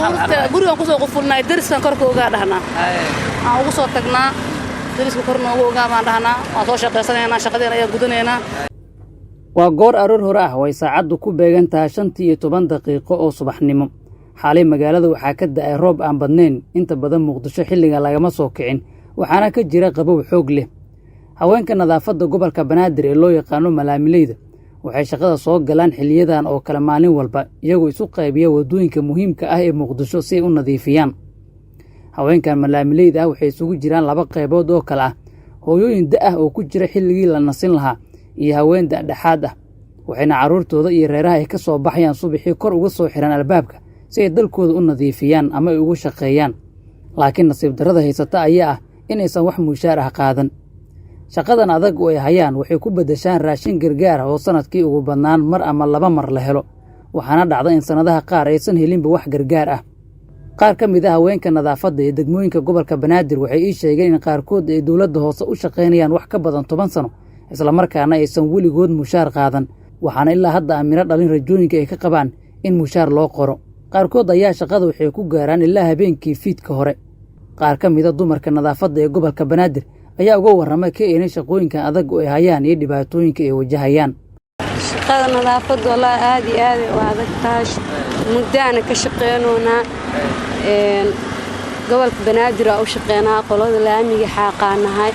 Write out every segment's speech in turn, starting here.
gurigan kusoo qufulnay dariskan korka uga dhahnaa aan ugu soo tagnaa dariska korna uga baan dhahnaa waan soo shaqaysanayna shaqadeena ayaa gudanayna waa goor aroor hore ah way saacadu ku beegan tahay 5:10 daqiiqo oo subaxnimo xaalay magaalada waxaa ka da'ay roob aan badnayn inta badan Muqdisho xilliga lagama soo kicin waxaana ka jira qabow xoog leh haweenka nadaafadda gobolka Banaadir ee loo yaqaan malaamileyda waxay shaqada soo galaan xilliyadan oo kala maalin walba iyagoo isu qaybiya wadooyinka muhiimka ah ee Muqdisho si ay u nadiifiyaan haweenkan malaamileyda waxay isugu jiraan laba qaybood oo kala ah hooyooyin da' oo ku jira xilligii la nasin lahaa iyo haween dhexaad ah waxayna caruurtooda iyo reeraha ay ka soo baxayaan subaxii kor uga soo xiran albaabka si ay dalkooda u nadiifiyaan ama ay ugu shaqeeyaan laakiin nasiib darrada haysata ayaa ah inaysan wax mushaar ah qaadan shaqadan adag oo ay hayaan waxay ku bedeshaan raashin gargaar oo sanadkii ugu badnaan mar ama laba mar la helo waxaana dhacda in sanadaha qaar aysan helinba wax gargaar ah qaar ka mid ah haweenka nadaafadda ee degmooyinka gobolka Banaadir waxay ii sheegeen in qaarkood ay dawladda hoose u shaqeynayaan wax ka badan 10 sano isla markaana aysan weligood mushaar qaadan waxaana ilaa hadda amiro dhalin rajooyinka ay ka qabaan in mushaar loo qoro qaarkood ayaa shaqada waxay ku gaaraan ilaa habeenkii fiidka hore qaar ka mid ah dumarka nadaafadda ee gobolka Banaadir ayaa uga warramay ka inay shaqooyinka adag oo ay hayaan iyo dhibaatooyinka ay wajahayaan shaqada nadaafadda walaa aad iyo aad u adag tahay muddaana ka shaqeynona gobolka Banaadir oo shaqeynaa qolada laamiga xaqaanahay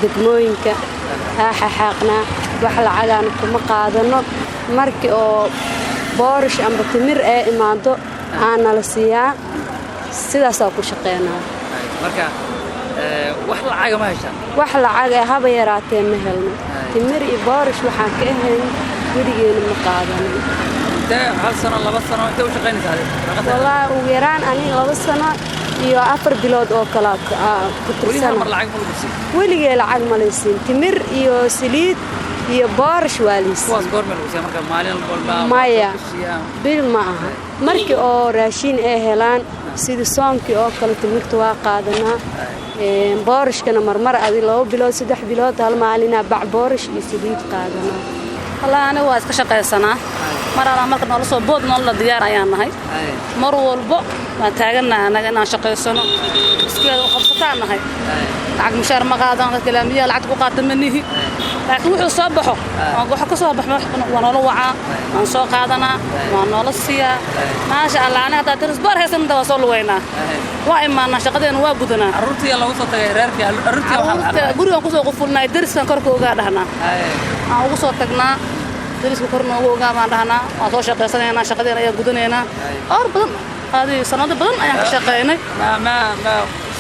degmooyinka xaqnaa wax lacag kuma qaadano markii oo boorish amba timir ee imaado aan la siiyaa sidaas oo ku shaqeynaa marka wax lacag ma hesha wax lacag haba yaraatee ma helno timir iyo boorish waxaan ka ahayn gurigeena ma qaadano hal sano laba sano inta u shaqeynaysaa walaa ugu yaraan aniga 2 sano iyo 4 bilood oo kala ku tirsan weligay lacag ma leysin timir iyo saliid iyo boorish waalis kuwaas goormeel u marka maalin walba maya bil ma aha markii oo raashin ay helaan sida soonkii oo kale timirta waa qaadanaa boorishkana marmar adi 2 bilood 3 bilood hal maalina bac boorish iyo saliid qaadanaa والله أنا واسك شقة سنة مرة أنا مركز نلصق بود نلا ديار أيام هاي مرة والبو ما تاجنا أنا شقة سنة بس كده وخبصتنا هاي لعق مشار مقادن الكلامية لعق بقات مني لكن وحنا صبحوا وحنا كصبح وانا لوعة ونسوق هذانا وانا للصيا ما شاء الله أنا هذا ترسبر هسه من توصل وينا وإما أنا شقة نوابدنا الرتي الله وصلت غيرك الرتي قولوا كوزو قفلنا يدرس كان كركو قاعد هنا aan ugu soo tagnaa dariska korna uga baan dhahnaa waan soo shaqaysanayna shaqadeena ayaa gudanayna or badan qaadi sanado badan ayaan ka shaqeynay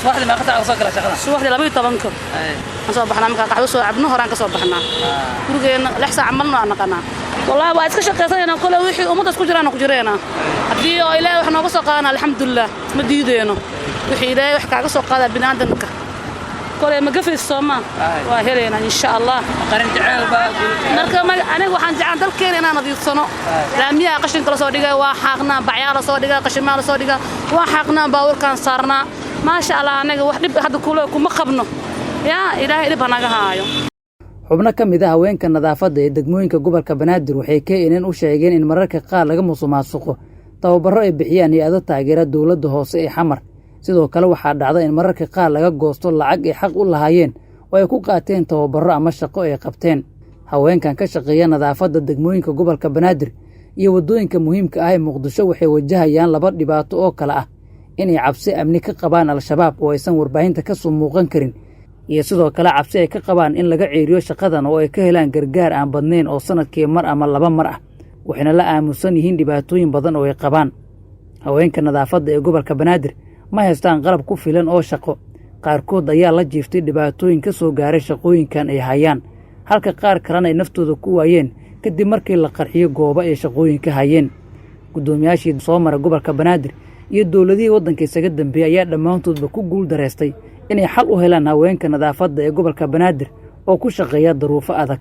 subaxdii ma qata soo kala shaqada subaxdii 12 aan soo baxnaa marka qaxwo soo cabno horaan ka soo baxnaa gurigeena 6 saac malna aan naqana wallahi waa iska shaqaysanayna kale wixii umada isku jiraan ku jireena hadii oo ilaahay wax nooga soo qaadana alxamdulillah ma diideeno wixii ilaahay wax kaaga soo qaada binaadamka كله ما قفل الصومال وهلينا إن شاء الله قرن جعل بقى أنا وحن جعل ذلك أنا نضيف صنع لأمية قشن كلا صديقة وحقنا بعيال صديقة قشن مال صديقة وحقنا باور كان صارنا ما شاء الله أنا واحد هذا كله كم خبنا يا إلهي اللي بناجها xubno ka mid ah haweenka nadaafadda ee degmooyinka gobolka Banaadir waxay ka ineen u sheegeen in mararka qaar laga musuqmaasuqo tababaro ay bixiyaan hay'ado taageera dawladda hoose ee Xamar sidoo kale waxaa dhacda in mararka qaar laga goosto lacag ay xaq u lahaayeen oo ay ku qaateen tababaro ama shaqo ay qabteen haweenkan ka shaqeeya nadaafadda degmooyinka gobolka Banaadir iyo wadooyinka muhiimka ah ee Muqdisho waxay wajahayaan laba dhibaato oo kala ah inay cabsi amni ka qabaan al-shabaab oo aysan warbaahinta ka soo muuqan karin iyo sidoo kale cabsi ay ka qabaan in laga ceeriyo shaqadan oo ay ka helaan gargaar aan badnayn oo sanadkii mar ama laba mar ah waxayna la aamusan yihiin dhibaatooyin badan oo ay qabaan haweenka nadaafadda ee gobolka Banaadir ma haystaan qalab ku filan oo shaqo qaarkood ayaa la jiiftay dhibaatooyin ka soo gaaray shaqooyinkan ay hayaan halka qaar kalena ay naftooda ku waayeen kadib markii la qarxiyo goobo ay shaqooyinka hayeen gudoomiyaashii soo mara gobolka Banaadir iyo dawladihii waddanka isaga dambeeyay ayaa dhammaantoodba ku guul dareystay inay xal u helaan haweenka nadaafadda ee gobolka Banaadir oo ku shaqeeya duruufo adag